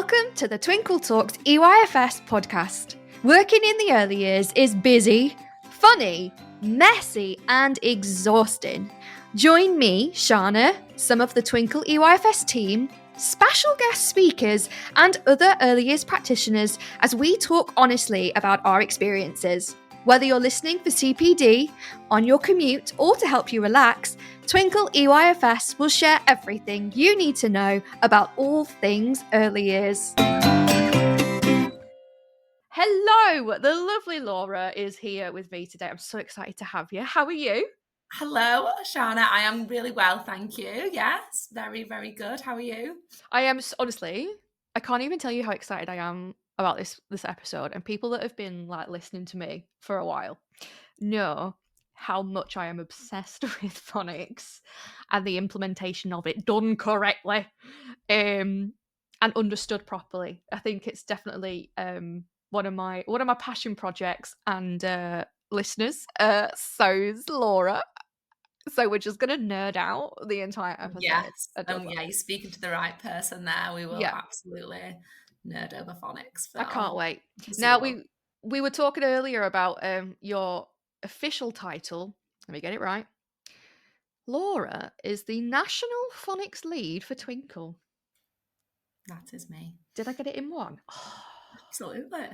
Welcome to the Twinkle Talks EYFS podcast. Working in the early years is busy, funny, messy, and exhausting. Join me, Shána, some of the Twinkle EYFS team, special guest speakers, and other early years practitioners as we talk honestly about our experiences. Whether you're listening for CPD, on your commute, or to help you relax, Twinkle EYFS will share everything you need to know about all things early years. Hello, the lovely Laura is here with me today. I'm so excited to have you. How are you? Hello, Shána. I am really well, thank you. Yes, very, very good. How are you? I am, honestly, I can't even tell you how excited I am about this episode, and people that have been like listening to me for a while know how much I am obsessed with phonics and the implementation of it done correctly and understood properly. I think it's definitely one of my passion projects, and listeners, so's Laura. So we're just gonna nerd out the entire episode. Yes. Yeah, you're speaking to the right person there. We will absolutely nerd over phonics. I can't wait. Now we were talking earlier about your official title. Let me get it right. Laura is the National Phonics Lead for Twinkle. That is me. Did I get it in one? Absolutely.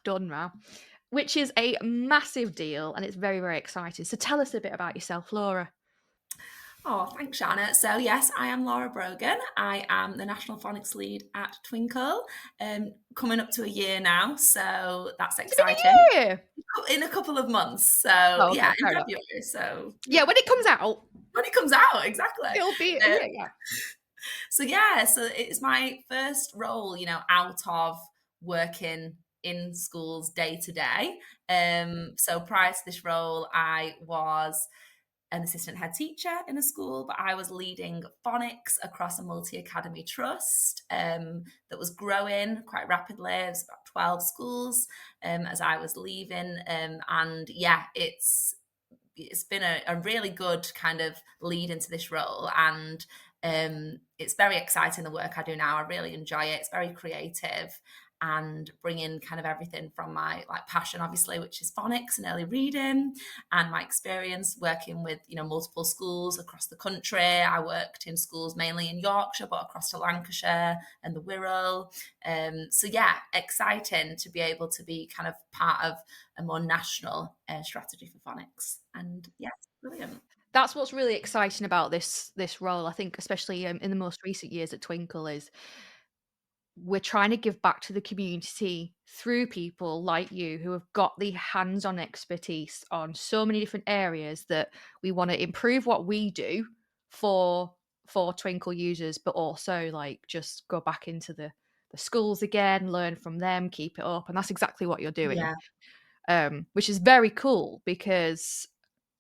Done now. Which is a massive deal, and it's very, very exciting. So tell us a bit about yourself, Laura. Oh, thanks, Shána. So yes, I am Laura Brogan. I am the National Phonics Lead at Twinkle. Coming up to a year now, so that's exciting. In a couple of months. So in February. So yeah, when it comes out. When it comes out, exactly. It'll be So it's my first role, out of working in schools day to day. So prior to this role, I was an assistant head teacher in a school, but I was leading phonics across a multi-academy trust that was growing quite rapidly. It was about 12 schools as I was leaving. It's been a really good kind of lead into this role, and it's very exciting, the work I do now. I really enjoy it. It's very creative and bringing kind of everything from my passion, obviously, which is phonics and early reading, and my experience working with multiple schools across the country. I worked in schools mainly in Yorkshire, but across to Lancashire and the Wirral. Exciting to be able to be kind of part of a more national strategy for phonics. And brilliant. That's what's really exciting about this role, I think, especially in the most recent years at Twinkle, is we're trying to give back to the community through people like you who have got the hands-on expertise on so many different areas that we want to improve what we do for Twinkle users, but also just go back into the schools again, learn from them, keep it up. And that's exactly what you're doing, which is very cool, because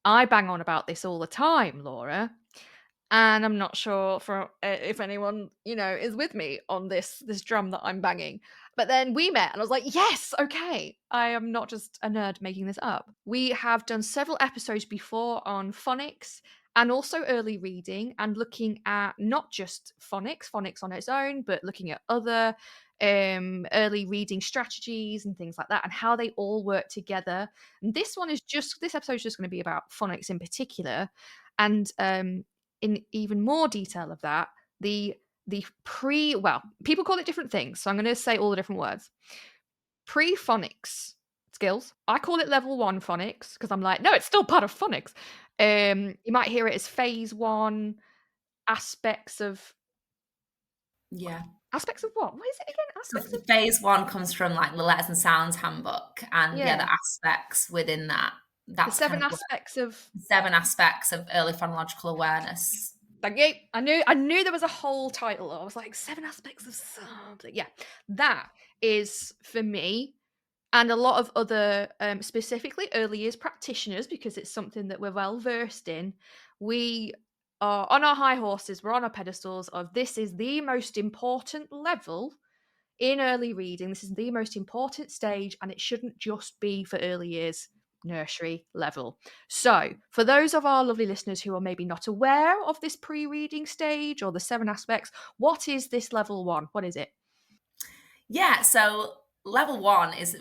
I bang on about this all the time, Laura. And I'm not sure if anyone, is with me on this drum that I'm banging. But then we met and I was like, yes, okay. I am not just a nerd making this up. We have done several episodes before on phonics and also early reading, and looking at not just phonics on its own, but looking at other early reading strategies and things like that, and how they all work together. And this episode is just going to be about phonics in particular. And in even more detail of that, the people call it different things, so I'm going to say all the different words. Pre-phonics skills. I call it level 1 phonics, because I'm like, no, it's still part of phonics. You might hear it as phase 1, aspects of what? What is it again? Phase 1 comes from the Letters and Sounds handbook, and the aspects within that. That's the 7 aspects of early phonological awareness. Thank you. I knew there was a whole title. I was like, 7 aspects of something. Yeah, that is for me and a lot of other, specifically early years practitioners, because it's something that we're well versed in. We are on our high horses. We're on our pedestals of this is the most important level in early reading. This is the most important stage, and it shouldn't just be for early years nursery level. So for those of our lovely listeners who are maybe not aware of this pre-reading stage or the 7 aspects, what is this level 1? What is it? Yeah, so level 1 is,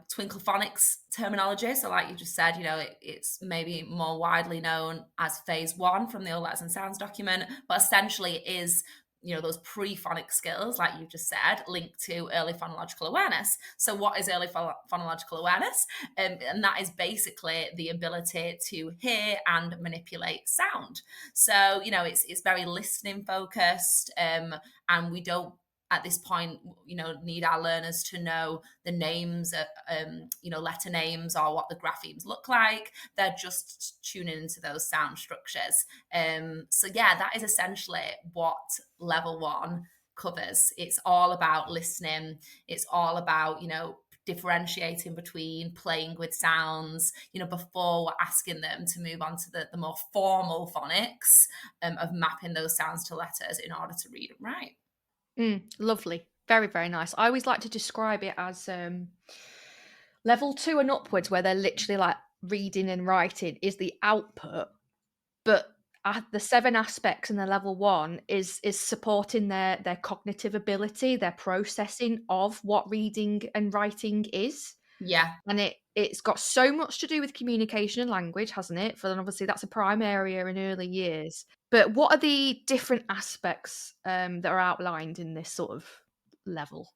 Twinkle Phonics terminology. So like you just said, it's maybe more widely known as phase 1 from the All Letters and Sounds document, but essentially it is, those pre-phonic skills, like you just said, linked to early phonological awareness. So what is early phonological awareness? And that is basically the ability to hear and manipulate sound. So, it's very listening focused, and we don't at this point, need our learners to know the names, letter names or what the graphemes look like. They're just tuning into those sound structures. So yeah, that is essentially what level 1 covers. It's all about listening. It's all about, differentiating between playing with sounds, before we're asking them to move on to the more formal phonics, of mapping those sounds to letters in order to read and write. Lovely. Very, very nice. I always like to describe it as level 2 and upwards, where they're literally like reading and writing is the output, but the 7 aspects in the level 1 is supporting their cognitive ability, their processing of what reading and writing is. Yeah. And it's got so much to do with communication and language, hasn't it? For then obviously that's a prime area in early years. But what are the different aspects, that are outlined in this sort of level?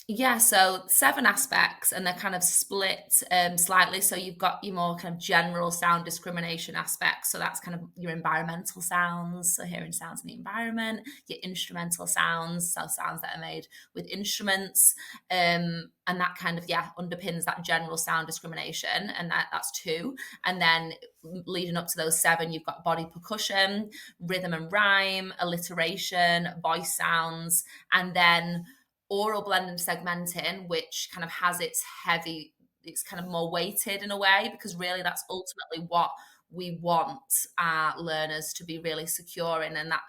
Yeah, so 7 aspects, and they're kind of split, slightly. So you've got your more kind of general sound discrimination aspects. So that's kind of your environmental sounds, so hearing sounds in the environment, your instrumental sounds, so sounds that are made with instruments, and that kind of, yeah, underpins that general sound discrimination, and that's 2. And then leading up to those 7, you've got body percussion, rhythm and rhyme, alliteration, voice sounds, and then oral blend and segmenting, which kind of has it's kind of more weighted in a way, because really that's ultimately what we want our learners to be really secure in. And that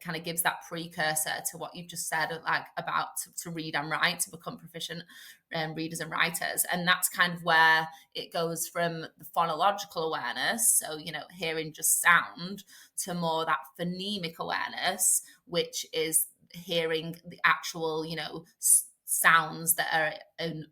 kind of gives that precursor to what you've just said, like about to read and write, to become proficient readers and writers. And that's kind of where it goes from the phonological awareness, so hearing just sound, to more that phonemic awareness, which is hearing the actual, sounds that are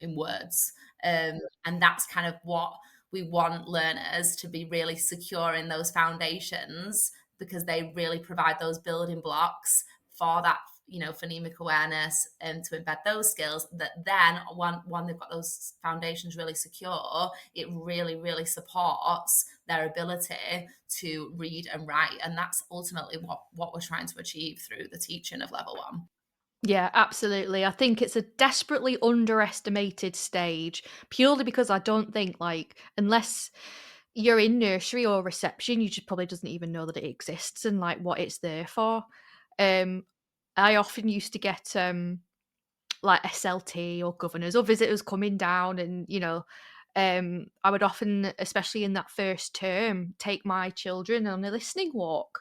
in words. And that's kind of what we want learners to be really secure in, those foundations, because they really provide those building blocks for that, phonemic awareness, and to embed those skills, that then when they've got those foundations really secure, it really, really supports their ability to read and write. And that's ultimately what we're trying to achieve through the teaching of level 1. Yeah, absolutely. I think it's a desperately underestimated stage, purely because I don't think, like, unless you're in nursery or reception, you just probably doesn't even know that it exists and like what it's there for. Um, I often used to get like SLT or governors or visitors coming down, and I would often, especially in that first term, take my children on a listening walk,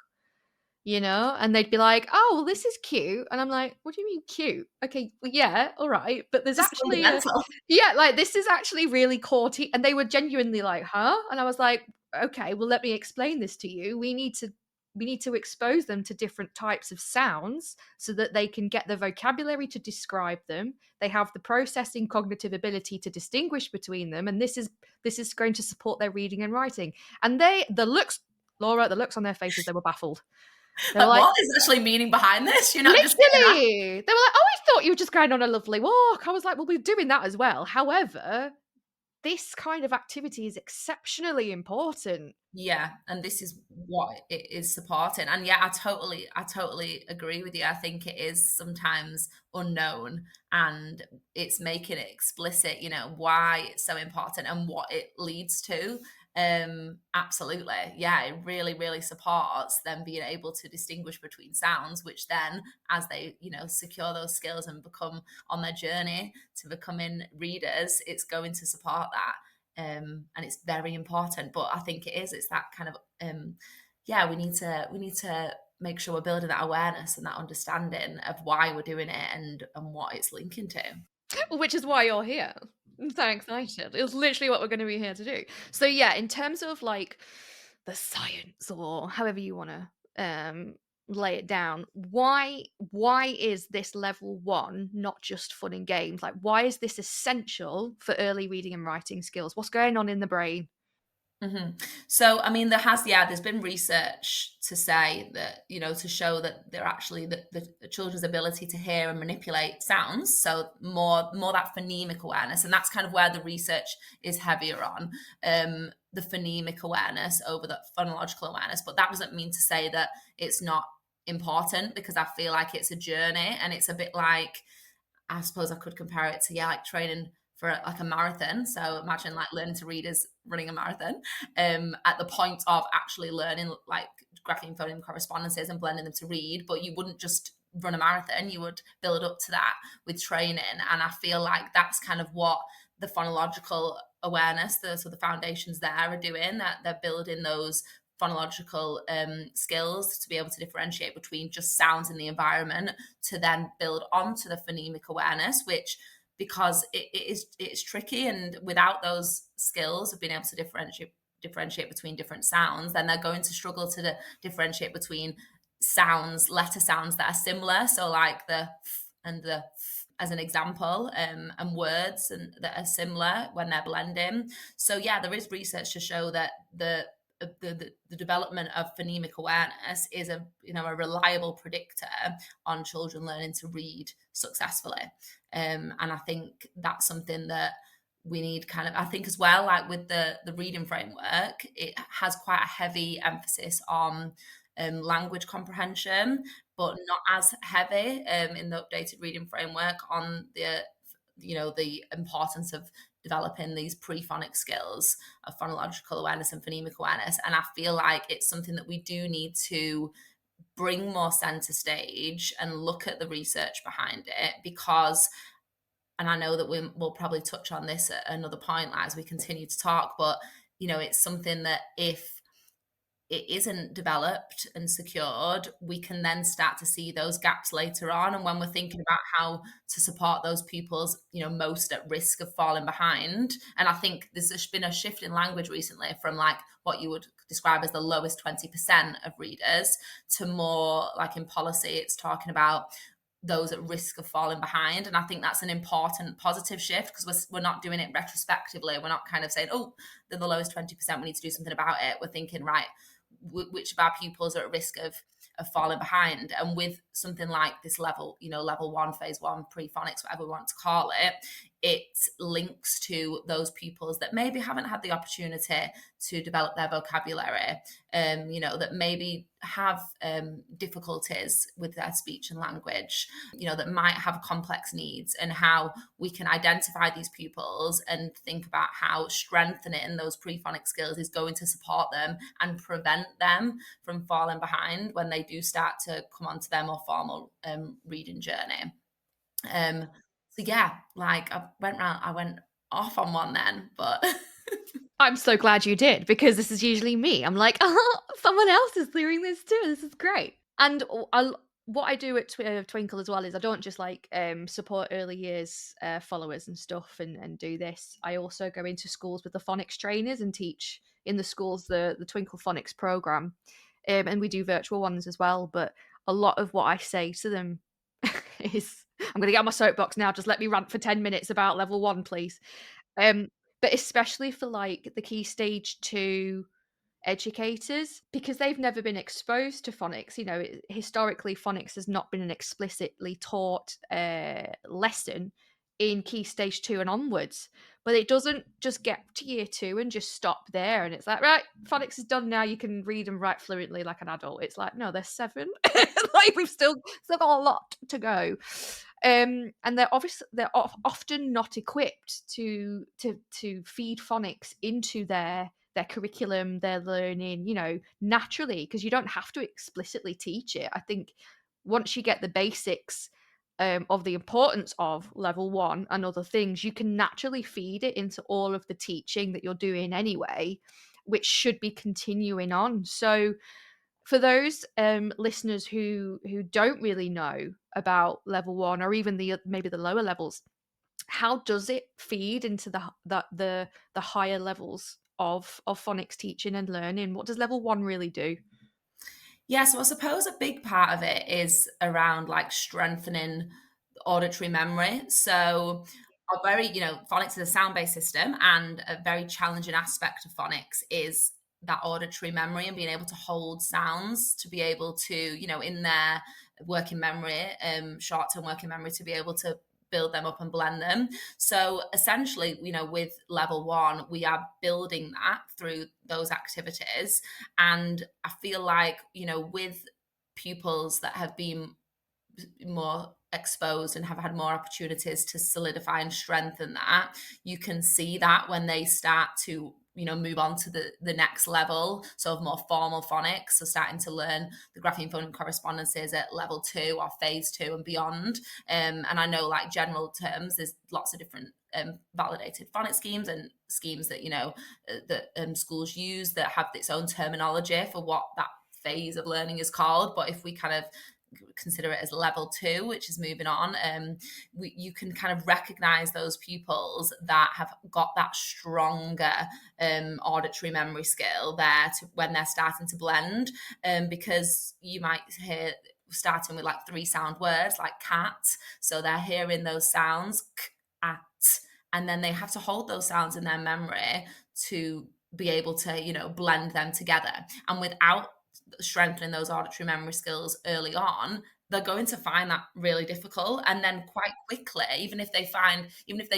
and they'd be like, "Oh, well, this is cute." And I'm like, "What do you mean cute? Okay, well, yeah, all right, but there's Just actually a fundamental. yeah, like, this is actually really core." And they were genuinely like, "Huh?" And I was like, "Okay, well, let me explain this to you. We need to expose them to different types of sounds so that they can get the vocabulary to describe them. They have the processing cognitive ability to distinguish between them, and this is going to support their reading and writing." And the looks, Laura, the looks on their faces, they were baffled. They were Like, like, what is actually meaning behind this? You're not just saying that. literally! They were like, "Oh, I thought you were just going on a lovely walk." I was like, "Well, we're doing that as well. However, this kind of activity is exceptionally important." Yeah, and this is what it is supporting. And yeah, I totally agree with you. I think it is sometimes unknown, and it's making it explicit, why it's so important and what it leads to. Absolutely. Yeah, it really, really supports them being able to distinguish between sounds, which then, as they, secure those skills and become on their journey to becoming readers, it's going to support that. And it's very important. But I think it's that kind of, yeah, we need to make sure we're building that awareness and that understanding of why we're doing it, and what it's linking to. Which is why you're here. I'm so excited. It's literally what we're gonna be here to do. So, yeah, in terms of, like, the science or however you wanna, lay it down. Why is this level 1 not just fun and games? Like, why is this essential for early reading and writing skills? What's going on in the brain? Mhm. So, I mean, there's been research to say that, to show that they're actually the children's ability to hear and manipulate sounds. So more that phonemic awareness, and that's kind of where the research is heavier on, the phonemic awareness over the phonological awareness. But that doesn't mean to say that it's not important, because I feel like it's a journey, and it's a bit like, I suppose I could compare it to, yeah, like training for like a marathon. So imagine like learning to read is running a marathon. At the point of actually learning like grapheme phoneme correspondences and blending them to read, but you wouldn't just run a marathon. You would build up to that with training, and I feel like that's kind of what the phonological awareness, so the foundations there are doing. That they're building those phonological skills to be able to differentiate between just sounds in the environment, to then build onto the phonemic awareness, which, because it's tricky, and without those skills of being able to differentiate between different sounds, then they're going to struggle to differentiate between letter sounds that are similar, so like the f and the f, as an example, and words and that are similar when they're blending. So yeah, there is research to show that the development of phonemic awareness is a reliable predictor on children learning to read successfully. And I think that's something that we need, kind of, I think, as well, like with the reading framework, it has quite a heavy emphasis on language comprehension, but not as heavy in the updated reading framework on the importance of developing these pre-phonic skills of phonological awareness and phonemic awareness. And I feel like it's something that we do need to bring more center stage and look at the research behind it, because, and I know that we'll probably touch on this at another point as we continue to talk, but it's something that, if it isn't developed and secured, we can then start to see those gaps later on. And when we're thinking about how to support those pupils, most at risk of falling behind. And I think there's been a shift in language recently from like what you would describe as the lowest 20% of readers, to more like in policy, it's talking about those at risk of falling behind. And I think that's an important positive shift, because we're not doing it retrospectively. We're not kind of saying, oh, they're the lowest 20%, we need to do something about it. We're thinking, right, which of our pupils are at risk of falling behind. And with something like this level, level 1, phase 1, pre-phonics, whatever we want to call it, it links to those pupils that maybe haven't had the opportunity to develop their vocabulary, that maybe have difficulties with their speech and language, that might have complex needs, and how we can identify these pupils and think about how strengthening those pre-phonic skills is going to support them and prevent them from falling behind when they do start to come onto their more formal reading journey. So yeah, like I went off on one then, but I'm so glad you did, because this is usually me. I'm like, "Oh, someone else is doing this too. This is great." And what I do at Twinkle as well is I don't just like support early years followers and stuff and do this. I also go into schools with the phonics trainers and teach in the schools the Twinkle Phonics program, and we do virtual ones as well. But a lot of what I say to them is, I'm going to get on my soapbox now. Just let me rant for 10 minutes about level 1, please. Um, but especially for like the key stage 2 educators, because they've never been exposed to phonics. Historically, phonics has not been an explicitly taught lesson in key stage 2 and onwards. But it doesn't just get to year 2 and just stop there. And it's like, right, phonics is done now. You can read and write fluently like an adult. It's like, no, they're 7. Like, we've still got a lot to go. And they're often not equipped to feed phonics into their curriculum, their learning, naturally, because you don't have to explicitly teach it. I think once you get the basics of the importance of level 1 and other things, you can naturally feed it into all of the teaching that you're doing anyway, which should be continuing on. So for those listeners who don't really know about level 1, or even maybe the lower levels, how does it feed into the higher levels of phonics teaching and learning? What does level 1 really do? Yeah, so I suppose a big part of it is around like strengthening auditory memory. So, a very, phonics is a sound-based system, and a very challenging aspect of phonics is that auditory memory and being able to hold sounds to be able to, in their working memory, short-term working memory, to be able to build them up and blend them. So essentially, with level one, we are building that through those activities. And I feel like, with pupils that have been more exposed and have had more opportunities to solidify and strengthen that, you can see that when they start to, move on to the next level, so of more formal phonics, so starting to learn the grapheme phoneme correspondences at level 2 or phase 2 and beyond. And I know, like, general terms, there's lots of different validated phonics schemes, and schemes that, that schools use that have its own terminology for what that phase of learning is called. But if we kind of consider it as level 2, which is moving on, you can kind of recognize those pupils that have got that stronger auditory memory skill there to, when they're starting to blend, because you might hear starting with like 3 sound words like cat, so they're hearing those sounds k, at, and then they have to hold those sounds in their memory to be able to, blend them together. And without strengthening those auditory memory skills early on, they're going to find that really difficult. And then quite quickly, even if they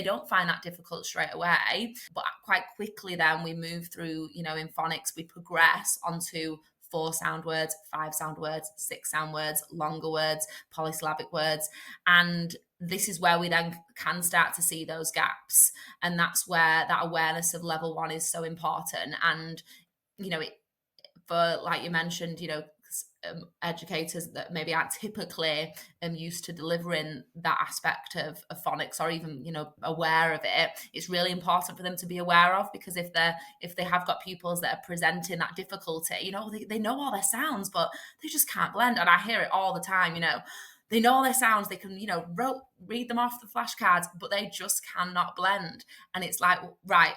don't find that difficult straight away, but quite quickly then we move through, in phonics, we progress onto 4 sound words, 5 sound words, 6 sound words, longer words, polysyllabic words. And this is where we then can start to see those gaps. And that's where that awareness of level 1 is so important. And, it, for, like you mentioned, educators that maybe aren't typically used to delivering that aspect of phonics, or even, aware of it, it's really important for them to be aware of, because if they have got pupils that are presenting that difficulty, they know all their sounds, but they just can't blend. And I hear it all the time, they know all their sounds, they can, read them off the flashcards, but they just cannot blend. And it's like, right,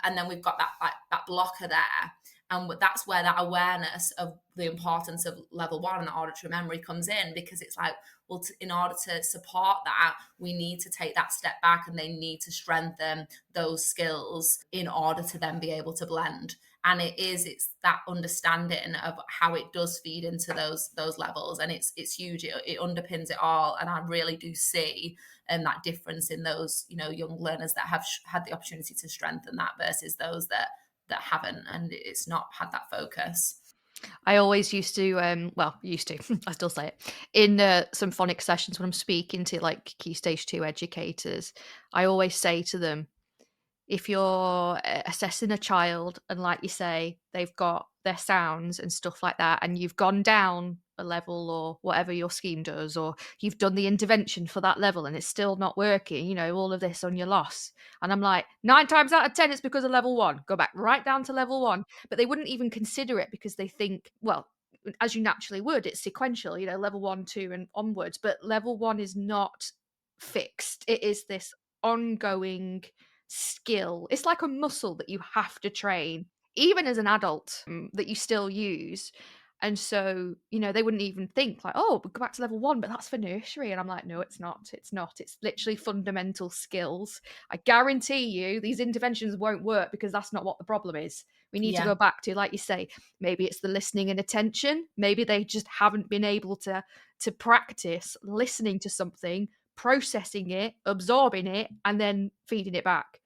and then we've got that, like, that blocker there. And that's where that awareness of the importance of level 1 and auditory memory comes in, because it's like, well, in order to support that, we need to take that step back, and they need to strengthen those skills in order to then be able to blend. And it's that understanding of how it does feed into those levels, and it's huge. It underpins it all, and I really do see that difference in those, young learners that have had the opportunity to strengthen that versus those that haven't, and it's not had that focus. I always used to, I still say it, in some phonics sessions when I'm speaking to like Key Stage 2 educators, I always say to them, if you're assessing a child and, like you say, they've got their sounds and stuff like that, and you've gone down a level or whatever your scheme does, or you've done the intervention for that level and it's still not working, all of this on your loss. And I'm like, 9 times out of 10, it's because of level 1. Go back right down to level 1. But they wouldn't even consider it, because they think, well, as you naturally would, it's sequential, level 1, 2, and onwards. But level 1 is not fixed. It is this ongoing skill. It's like a muscle that you have to train, even as an adult, that you still use. And so, they wouldn't even think like, oh, we'll go back to level 1, but that's for nursery. And I'm like, no, it's not. It's not. It's literally fundamental skills. I guarantee you these interventions won't work, because that's not what the problem is. We need to Yeah, go back to, like you say, maybe it's the listening and attention. Maybe they just haven't been able to practice listening to something, processing it, absorbing it, and then feeding it back.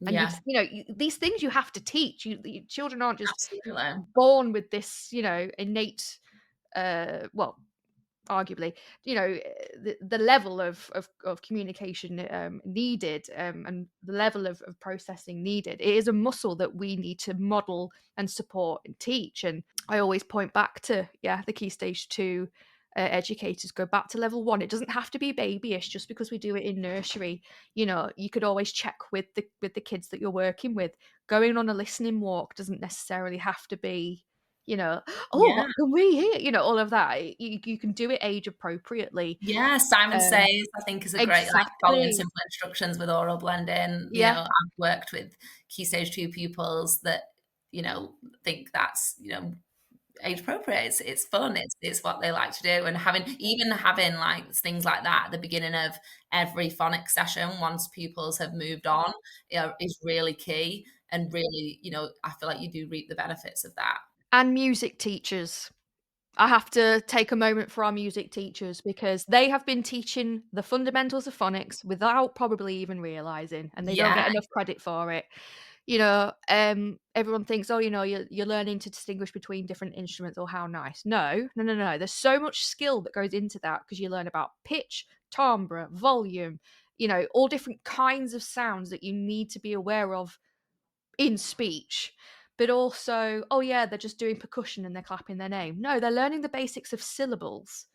And yeah, these things you have to teach. Children aren't just absolutely. born with this, innate, well, arguably, the level of communication needed, and the level of processing needed. It is a muscle that we need to model and support and teach. And I always point back to, the Key Stage 2 educators. Go back to level 1. It doesn't have to be babyish just because we do it in nursery. You could always check with the kids that you're working with. Going on a listening walk doesn't necessarily have to be, oh, Yeah. what can we hear? All of that. You can do it age appropriately. Yeah, Simon Um, Says, I think, is a great, like, following exactly. simple instructions with oral blending. Yeah. I've worked with Key Stage 2 pupils that, think that's, age appropriate. It's fun. It's what they like to do, and having like things like that at the beginning of every phonics session once pupils have moved on, is really key and really, I feel like you do reap the benefits of that. And music teachers. I have to take a moment for our music teachers because they have been teaching the fundamentals of phonics without probably even realizing, and they don't Yeah, get enough credit for it. Everyone thinks, "Oh, you're learning to distinguish between different instruments, or how nice." No, no, no, no. There's so much skill that goes into that because you learn about pitch, timbre, volume, all different kinds of sounds that you need to be aware of in speech. But also, oh yeah, they're just doing percussion and they're clapping their name. No, they're learning the basics of syllables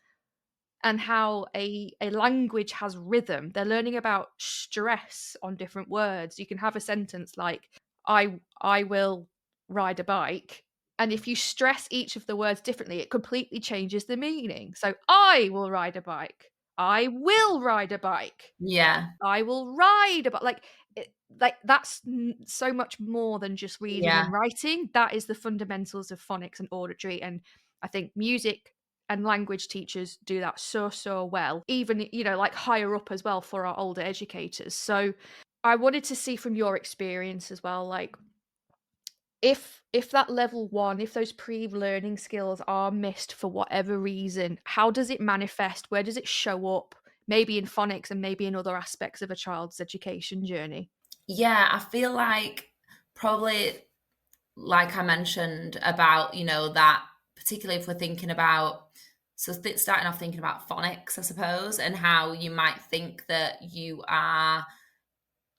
and how a language has rhythm. They're learning about stress on different words. You can have a sentence like I will ride a bike, and if you stress each of the words differently, it completely changes the meaning. So I will ride a bike. I will ride a bike. yeah, I will ride a bike. Like that's so much more than just reading yeah, and writing. That is the fundamentals of phonics and auditory, and I think music and language teachers do that so, so well, even, like higher up as well for our older educators. So I wanted to see from your experience as well, like if that level one, if those pre-learning skills are missed for whatever reason, how does it manifest? Where does it show up? Maybe in phonics and maybe in other aspects of a child's education journey. yeah. I feel like probably like I mentioned about, that particularly if we're thinking about, so starting off thinking about phonics, I suppose, and how you might think that you are,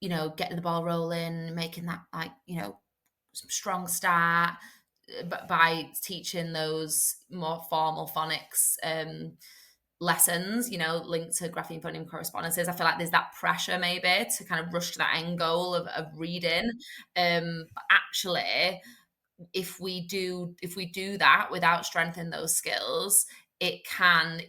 getting the ball rolling, making that like, strong start, but by teaching those more formal phonics lessons, linked to grapheme phoneme correspondences. I feel like there's that pressure maybe to kind of rush to that end goal of reading. But actually, if we do that without strengthening those skills, it can,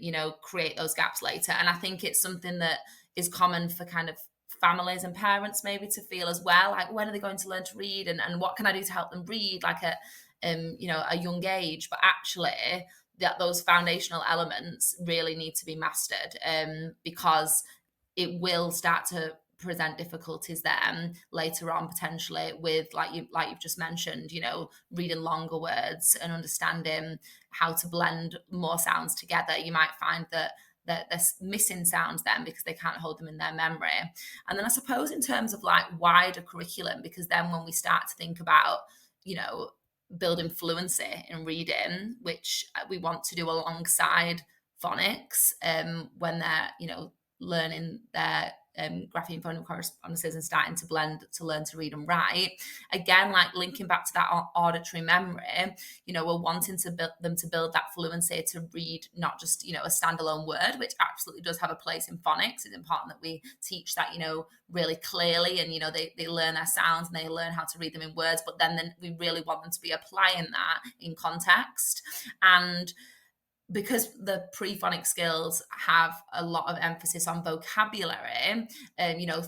create those gaps later. And I think it's something that is common for kind of families and parents maybe to feel as well, like when are they going to learn to read, and what can I do to help them read, like at a young age. But actually, that those foundational elements really need to be mastered, because it will start to present difficulties then later on, potentially with, like you've just mentioned, reading longer words and understanding how to blend more sounds together. You might find that there's missing sounds then because they can't hold them in their memory. And then I suppose in terms of like wider curriculum, because then when we start to think about, you know building fluency in reading, which we want to do alongside phonics, when they're, learning their grapheme phoneme correspondences and starting to blend to learn to read and write. Again, like linking back to that auditory memory, we're wanting to build them to build that fluency to read not just, a standalone word, which absolutely does have a place in phonics. It's important that we teach that, really clearly, and, they learn their sounds and they learn how to read them in words, but then we really want them to be applying that in context. And because the pre-phonic skills have a lot of emphasis on vocabulary,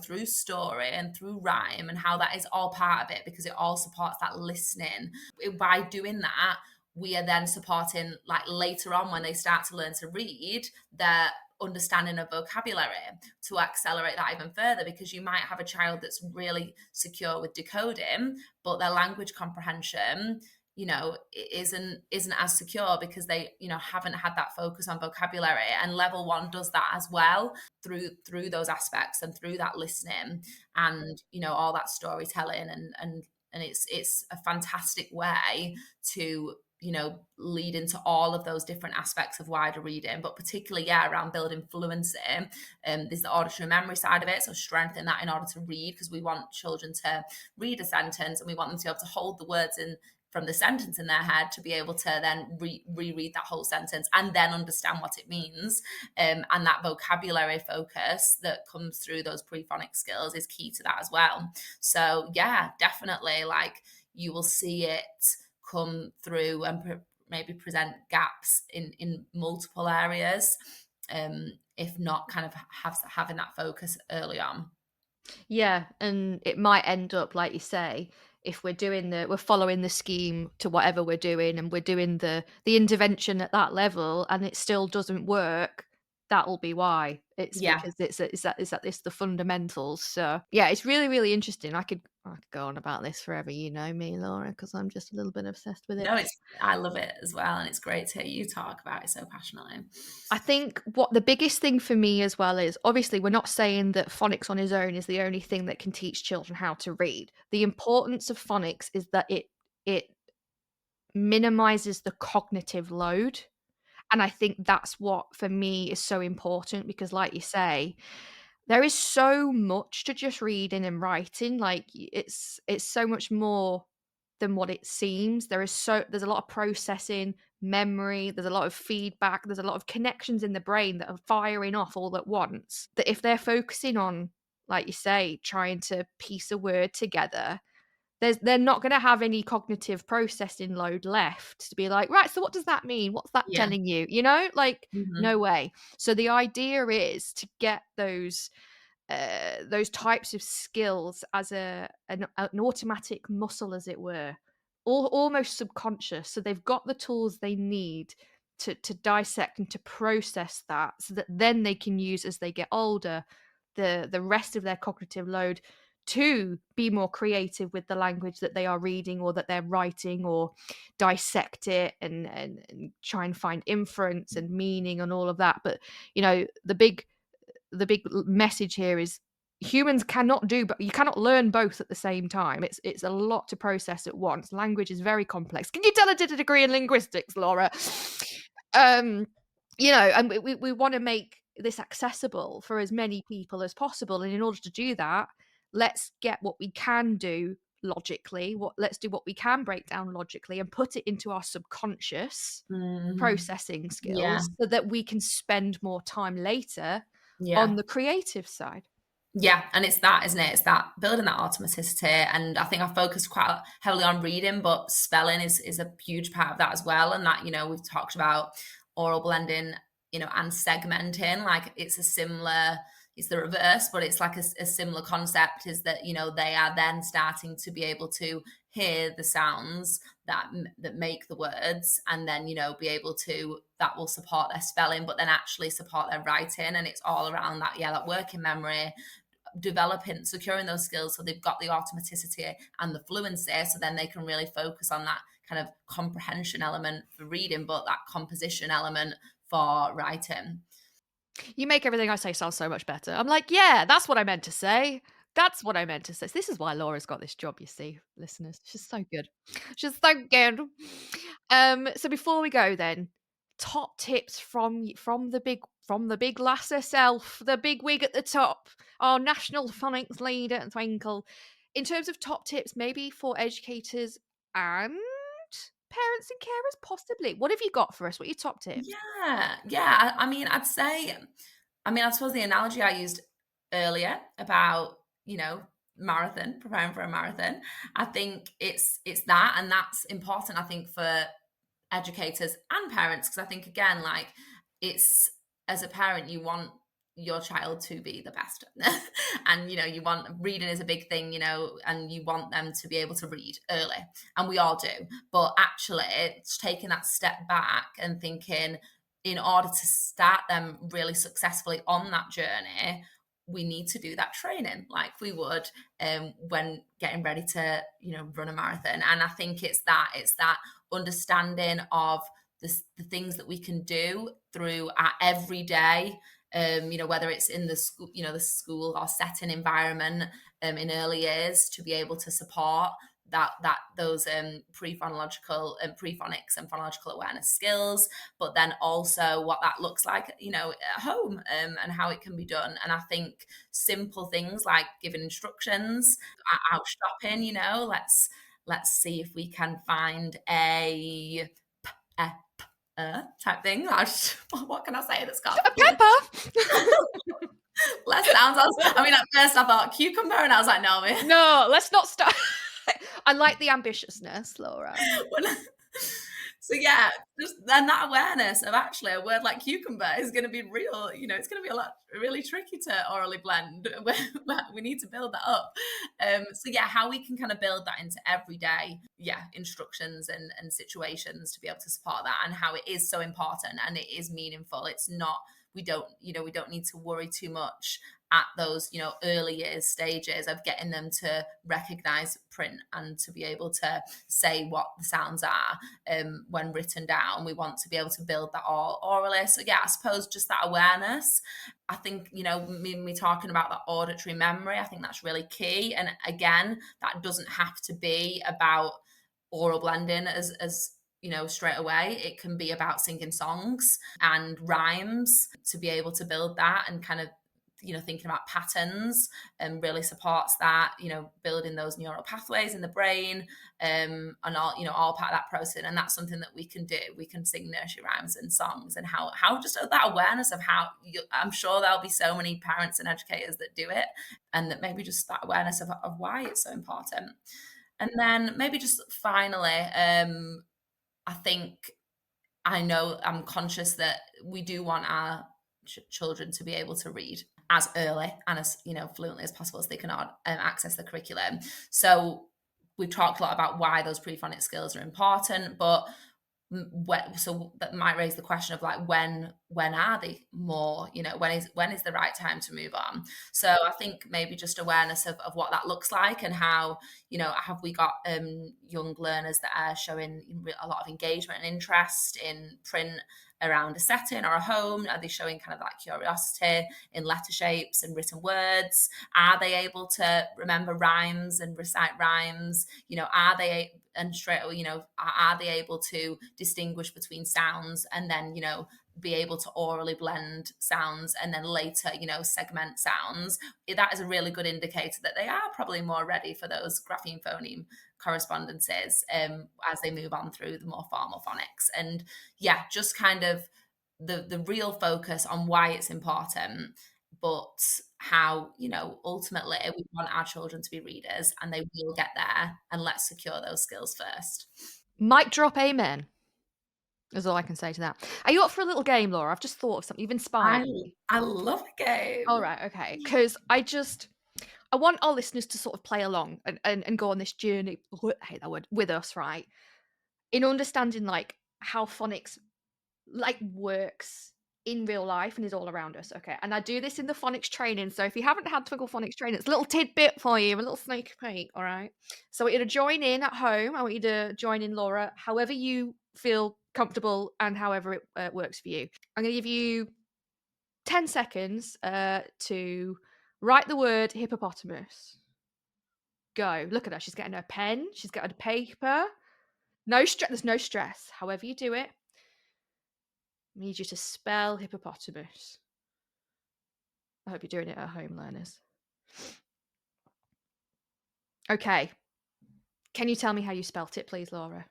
through story and through rhyme, and how that is all part of it because it all supports that listening. By doing that, we are then supporting, like later on when they start to learn to read, their understanding of vocabulary to accelerate that even further, because you might have a child that's really secure with decoding, but their language comprehension, isn't as secure because they, haven't had that focus on vocabulary. And level one does that as well through those aspects and through that listening and, all that storytelling, and it's a fantastic way to, lead into all of those different aspects of wider reading, but particularly, around building fluency. There's the auditory memory side of it, so strengthen that in order to read, because we want children to read a sentence and we want them to be able to hold the words in from the sentence in their head to be able to then reread that whole sentence and then understand what it means. And that vocabulary focus that comes through those pre-phonic skills is key to that as well. So yeah, definitely, like you will see it come through and maybe present gaps in multiple areas, if not kind of having that focus early on. Yeah, and it might end up, like you say, if we're following the scheme to whatever we're doing, and we're doing the intervention at that level and it still doesn't work, that'll be why. It's Yeah. because it's the fundamentals. So yeah, it's really, really interesting. I could go on about this forever, you know me, Laura, because I'm just a little bit obsessed with it. No, I love it as well, and it's great to hear you talk about it so passionately. I think what the biggest thing for me as well is, obviously we're not saying that phonics on its own is the only thing that can teach children how to read. The importance of phonics is that it minimizes the cognitive load. And I think that's what for me is so important, because like you say, there is so much to just reading and writing. Like it's so much more than what it seems. There's a lot of processing, memory, there's a lot of feedback, there's a lot of connections in the brain that are firing off all at once. That if they're focusing on, like you say, trying to piece a word together, they're not gonna have any cognitive processing load left to be like, "Right, so what does that mean? What's that Yeah. telling you?" You know? Like, Mhm. no way. So the idea is to get those types of skills as an automatic muscle, as it were, almost subconscious. So they've got the tools they need to dissect and to process that, so that then they can use, as they get older, the rest of their cognitive load to be more creative with the language that they are reading or that they're writing, or dissect it and try and find inference and meaning and all of that. But the big message here is humans cannot do, but you cannot learn both at the same time. It's a lot to process at once. Language is very complex. Can you tell I did a degree in linguistics, Laura? um and we want to make this accessible for as many people as possible, and in order to do that, let's get what we can do logically, let's do what we can break down logically and put it into our subconscious Mhm. processing Yeah. skills, so that we can spend more time later Yeah. on the creative side. Yeah, and it's that, isn't it? It's that building that automaticity, and I think I focused quite heavily on reading, but spelling is a huge part of that as well. And that, we've talked about oral blending, and segmenting. Like it's the reverse, but it's like a similar concept. Is that they are then starting to be able to hear the sounds that make the words, and then be able to that will support their spelling, but then actually support their writing, and it's all around that. Yeah, that working memory, developing, securing those skills so they've got the automaticity and the fluency, so then they can really focus on that kind of comprehension element for reading, but that composition element for writing. You make everything I say sound so much better. I'm like, yeah, that's what I meant to say. That's what I meant to say. This is why Laura's got this job, you see, listeners. She's so good. She's so good. So before we go then, top tips from the big lass herself, the big wig at the top, our national phonics leader at Twinkle. In terms of top tips, maybe for educators and parents and carers, possibly. What have you got for us? What are your top tips? Yeah, yeah. I mean, I suppose the analogy I used earlier about, preparing for a marathon, I think it's that, and that's important, I think, for educators and parents, because I think, again, like, it's, as a parent, you want your child to be the best. And you want, reading is a big thing, and you want them to be able to read early, and we all do. But actually, it's taking that step back and thinking, in order to start them really successfully on that journey, we need to do that training like we would when getting ready to run a marathon. And I think it's that understanding of the things that we can do through our everyday, whether it's in the school or setting environment, in early years, to be able to support those pre-phonological and pre-phonics and phonological awareness skills, but then also what that looks like, at home, and how it can be done. And I think simple things like giving instructions, out shopping, let's see if we can find a type thing. What can I say that's got A pepper. less sounds? At first I thought cucumber, and I was like, no, man. No, let's not start. I like the ambitiousness, Laura. When- So yeah, just then that awareness of actually a word like cucumber is going to be real, it's going to be a lot really tricky to orally blend. We need to build that up. So yeah, how we can kind of build that into everyday, instructions and situations to be able to support that, and how it is so important and it is meaningful. It's not, we don't need to worry too much at those, early years stages of getting them to recognize print and to be able to say what the sounds are when written down. We want to be able to build that all orally. So yeah, I suppose just that awareness. I think, me talking about that auditory memory, I think that's really key. And again, that doesn't have to be about oral blending as straight away. It can be about singing songs and rhymes to be able to build that, and kind of thinking about patterns and really supports that, building those neural pathways in the brain, and all part of that process. And that's something that we can do. We can sing nursery rhymes and songs, and how just that awareness of how I'm sure there'll be so many parents and educators that do it, and that maybe just that awareness of why it's so important. And then maybe just finally, I think I'm conscious that we do want our children to be able to read as early and as fluently as possible, so they can access the curriculum. So we've talked a lot about why those pre-phonics skills are important, but so that might raise the question of like, when are they more, when is the right time to move on? So I think maybe just awareness of what that looks like, and how, have we got young learners that are showing a lot of engagement and interest in print around a setting or a home? Are they showing kind of that curiosity in letter shapes and written words? Are they able to remember rhymes and recite rhymes? Are they, and straight away, are they able to distinguish between sounds, and then, be able to orally blend sounds, and then later, segment sounds? That is a really good indicator that they are probably more ready for those grapheme phoneme correspondences as they move on through the more formal phonics. And yeah, just kind of the real focus on why it's important, but how, ultimately we want our children to be readers, and they will get there, and let's secure those skills first. Mic drop, amen. Is all I can say to that. Are you up for a little game, Laura? I've just thought of something. You've inspired I me. I love a All game. right, okay. Because I want our listeners to sort of play along and go on this journey. I hate that word, with us, right? In understanding like how phonics like works in real life and is all around us. Okay. And I do this in the phonics training. So if you haven't had Twinkle Phonics training, it's a little tidbit for you, a little sneak peek. All right. So I want you to join in at home. I want you to join in, Laura, however you feel comfortable and however it works for you. I'm going to give you 10 seconds to write the word hippopotamus. Go. Look at her. She's getting her pen. She's got her paper. No stress. There's no stress. However you do it, I need you to spell hippopotamus. I hope you're doing it at home, learners. Okay. Can you tell me how you spelt it, please, Laura?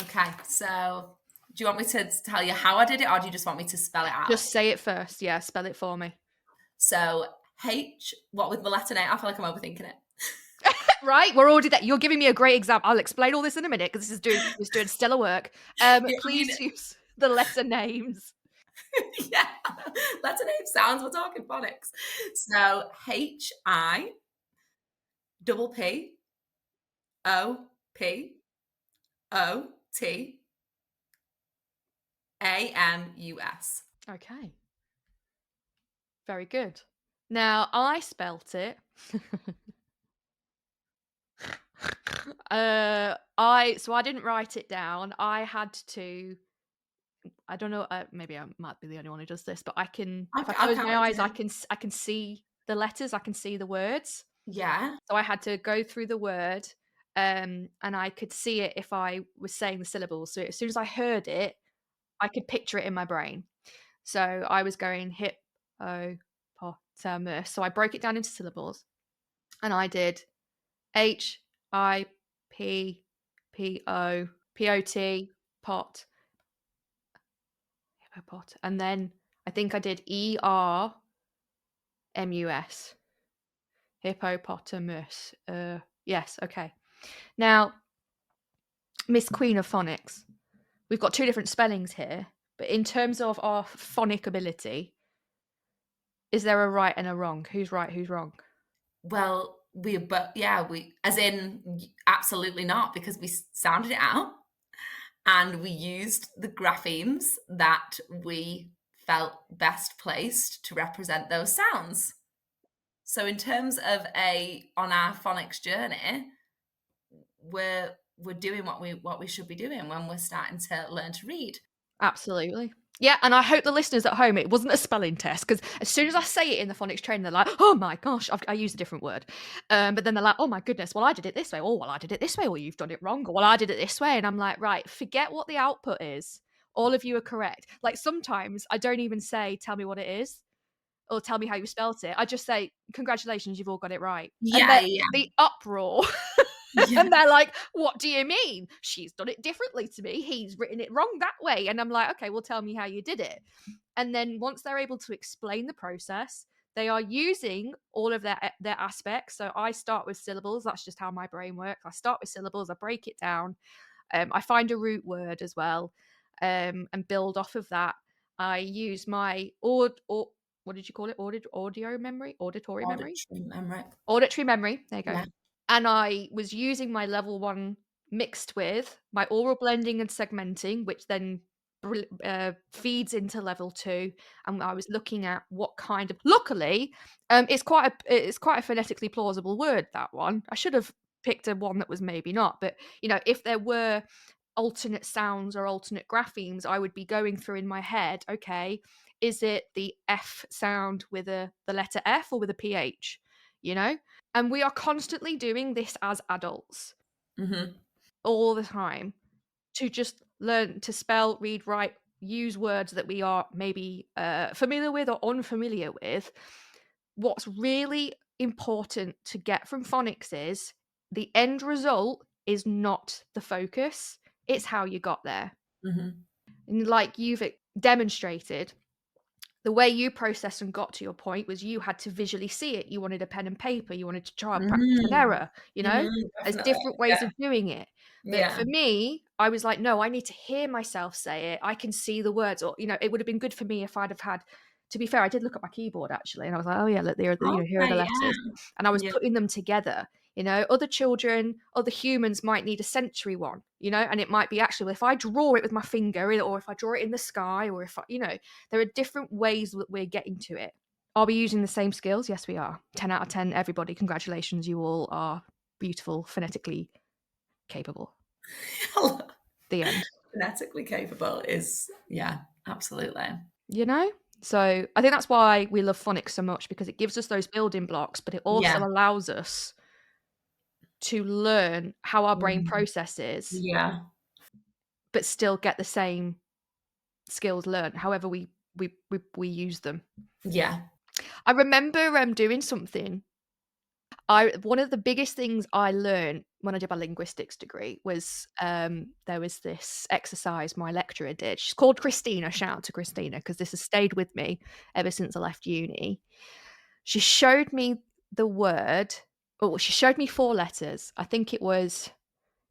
Okay, so do you want me to tell you how I did it, or do you just want me to spell it out? Just say it first. Yeah, spell it for me. So what with the letter name? I feel like I'm overthinking it. Right, we're already there. You're giving me a great example. I'll explain all this in a minute because this is doing stellar work. Yeah, I mean, Please use the letter names. yeah, letter name sounds. We're talking phonics. So HIPPOPOTAMUS. Okay. Very good. Now I spelt it. I didn't write it down. I had to. I don't know. Maybe I might be the only one who does this, but if I I close can't my wait to eyes, hear. I can see the letters. I can see the words. Yeah. So I had to go through the word, and I could see it if I was saying the syllables. So as soon as I heard it, I could picture it in my brain. So I was going hippopotamus. So I broke it down into syllables, and I did HIPPOPOT hippopot, and then I think I did ERMUS hippopotamus. Yes, okay. Now, Miss Queen of Phonics, we've got 2 different spellings here, but in terms of our phonic ability, is there a right and a wrong? Who's right, who's wrong? Well, but yeah, we as in absolutely not because we sounded it out and we used the graphemes that we felt best placed to represent those sounds. So in terms of a on our phonics journey, we're doing what we should be doing when we're starting to learn to read. Absolutely. Yeah, and I hope the listeners at home, it wasn't a spelling test because as soon as I say it in the phonics training, they're like, "Oh my gosh," I use a different word, but then they're like, "Oh my goodness, well I did it this way. Oh well, I did it this way. Or you've done it wrong. Or well, I did it this way." And I'm like, "Right, forget what the output is. All of you are correct." Like sometimes I don't even say, "Tell me what it is," or "Tell me how you spelt it." I just say, "Congratulations, you've all got it right." And Yeah, yeah, the uproar. yeah. And they're like, "What do you mean? She's done it differently to me. He's written it wrong that way." And I'm like, "Okay, well, tell me how you did it." And then once they're able to explain the process, they are using all of their aspects. So I start with syllables. That's just how my brain works. I start with syllables. I break it down. I find a root word as well, and build off of that. I use my or what did you call it? Audio memory, auditory memory, Auditory memory. auditory memory. There you go. Yeah. And I was using my level 1 mixed with my oral blending and segmenting, which then feeds into level 2, and I was looking at what kind of luckily, it's quite a phonetically plausible word, that one. I should have picked a one that was maybe not, but, if there were alternate sounds or alternate graphemes, I would be going through in my head, "Okay, is it the F sound with the letter F or with a PH?" You know? And we are constantly doing this as adults Mhm. all the time to just learn to spell, read, write, use words that we are maybe familiar with or unfamiliar with. What's really important to get from phonics is the end result is not the focus, it's how you got there. Mhm. And like you've demonstrated, the way you processed and got to your point was you had to visually see it. You wanted a pen and paper. You wanted to try practice and Mm. error, you know? Mhm, There's definitely. different ways Yeah, of doing it. But yeah. for me, I was like, no, I need to hear myself say it. I can see the words. Or, it would have been good for me if I'd have had, to be fair, I did look at my keyboard actually, and I was like, oh yeah, look, here are the Okay, yeah. letters. And I was Yeah. putting them together. Other children, other humans might need a sensory one, and it might be actually, well, if I draw it with my finger, or if I draw it in the sky, or if there are different ways that we're getting to it. Are we using the same skills? Yes, we are. 10 out of 10, everybody. Congratulations. You all are beautiful, phonetically capable. The end. Phonetically capable is yeah, absolutely. You know? So I think that's why we love phonics so much because it gives us those building blocks, but it also Yeah. allows us to learn how our brain Mhm. processes, Yeah. but still get the same skills learned, however we use them. Yeah. I remember doing something. I One of the biggest things I learned when I did my linguistics degree was, there was this exercise my lecturer did. She's called Christina. Shout out to Christina because this has stayed with me ever since I left uni. She showed me the word. Oh, she showed me 4 letters. I think it was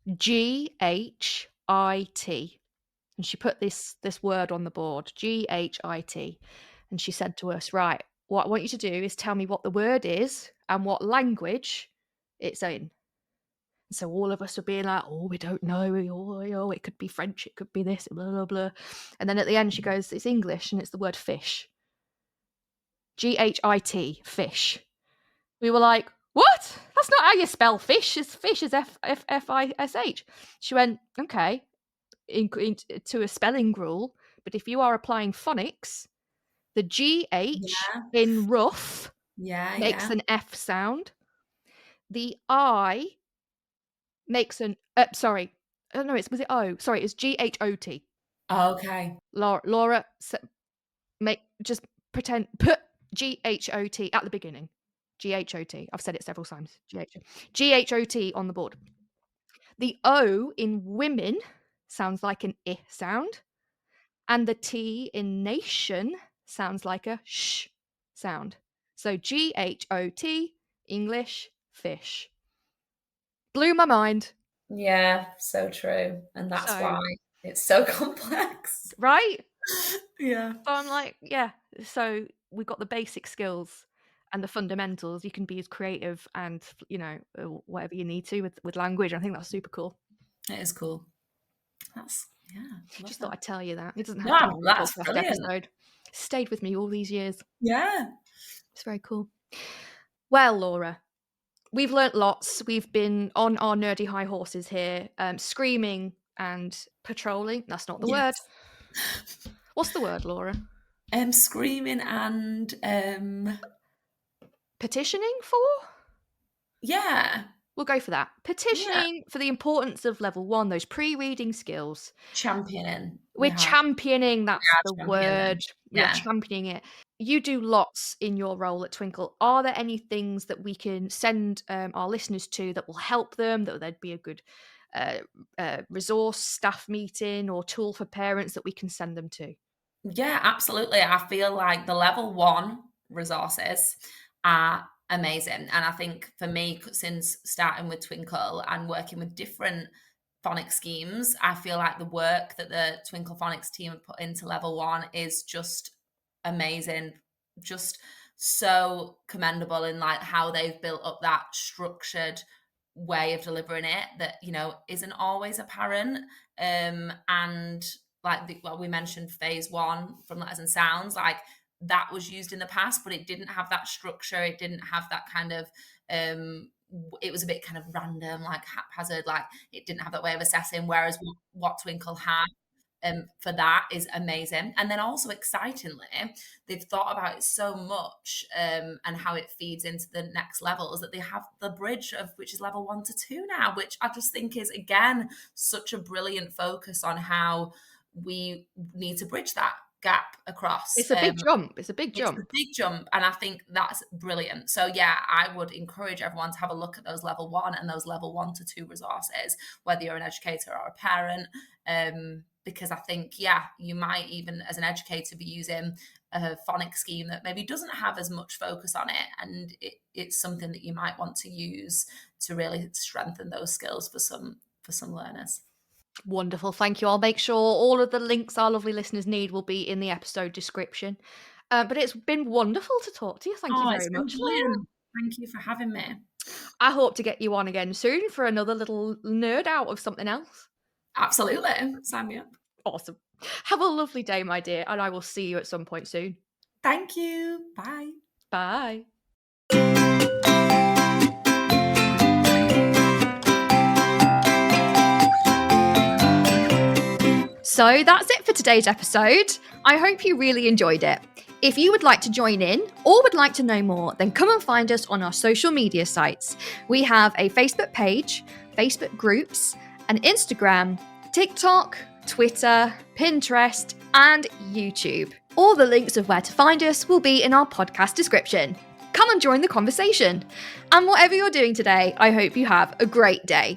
GHIT, and she put this word on the board, GHIT, and she said to us, "Right, what I want you to do is tell me what the word is and what language it's in." So all of us were being like, "Oh, we don't know. Oh, it could be French, it could be this, blah blah blah." And then at the end, she goes, "It's English, and it's the word fish. GHIT, fish." We were like, "What? That's not how you spell fish. It's fish is Fish." She went, "Okay, to a spelling rule, but if you are applying phonics, the GH Yeah. in rough Yeah, makes yeah. an F sound. The I makes an sorry. Oh no, was it O? Sorry, it's GHOT. Okay. Laura, make just pretend put GHOT at the beginning. GHOT. I've said it several times. GHOT on the board. The O in women sounds like an I sound. And the T in nation sounds like a sh sound. So GHOT, English, fish. Blew my mind. Yeah, so true, and that's So why It's so complex. right? Yeah. So I'm like, yeah, so we've got the basic skills and the fundamentals. You can be as creative and, whatever you need to with language. I think that's super cool. It is cool. Yeah, love Just thought that. I'd tell you that. It doesn't have to be No, in the that's podcast brilliant. episode. Stayed with me all these years. Yeah. It's very cool. Well, Laura, we've learnt lots. We've been on our nerdy high horses here, screaming and patrolling. That's not the word. Yes. What's the word, Laura? Screaming and Petitioning for? yeah. We'll go for that. Petitioning for the importance of level 1, those pre-reading skills. Championing. We're championing, We that's the are championing word. them. We are Yeah. championing it. You do lots in your role at Twinkle. Are there any things that we can send our listeners to that will help them, that they'd be a good resource, staff meeting or tool for parents that we can send them to? Yeah, absolutely. I feel like the level 1 resources are amazing. And I think for me, since starting with Twinkle and working with different phonics schemes, I feel like the work that the Twinkle Phonics team have put into level 1 is just amazing. Just so commendable in like how they've built up that structured way of delivering it that, isn't always apparent. And like we mentioned phase 1 from letters and sounds, like that was used in the past, but it didn't have that structure. It didn't have that kind of it was a bit kind of random, like haphazard, like it didn't have that way of assessing, whereas what Twinkle had for that is amazing. And then also excitingly, they've thought about it so much and how it feeds into the next levels that they have the bridge of which is level 1 to 2 now, which I just think is again such a brilliant focus on how we need to bridge that gap across. It's a big jump. It's a big It's a jump. big jump, and I think that's brilliant. So yeah, I would encourage everyone to have a look at those level 1 and those level 1 to 2 resources, whether you're an educator or a parent, because I think, yeah, you might even as an educator be using a phonics scheme that maybe doesn't have as much focus on it, and it's something that you might want to use to really strengthen those skills for some learners. Wonderful. Thank you. I'll make sure all of the links our lovely listeners need will be in the episode description. But it's been wonderful to talk to you. Thank you Oh, it's very been much, Laura. brilliant. Thank you for having me. I hope to get you on again soon for another little nerd out of something else. Absolutely. Sign me up. Awesome. Have a lovely day, my dear, and I will see you at some point soon. Thank you. Bye. Bye. So that's it for today's episode. I hope you really enjoyed it. If you would like to join in or would like to know more, then come and find us on our social media sites. We have a Facebook page, Facebook groups, an Instagram, TikTok, Twitter, Pinterest, and YouTube. All the links of where to find us will be in our podcast description. Come and join the conversation. And whatever you're doing today, I hope you have a great day.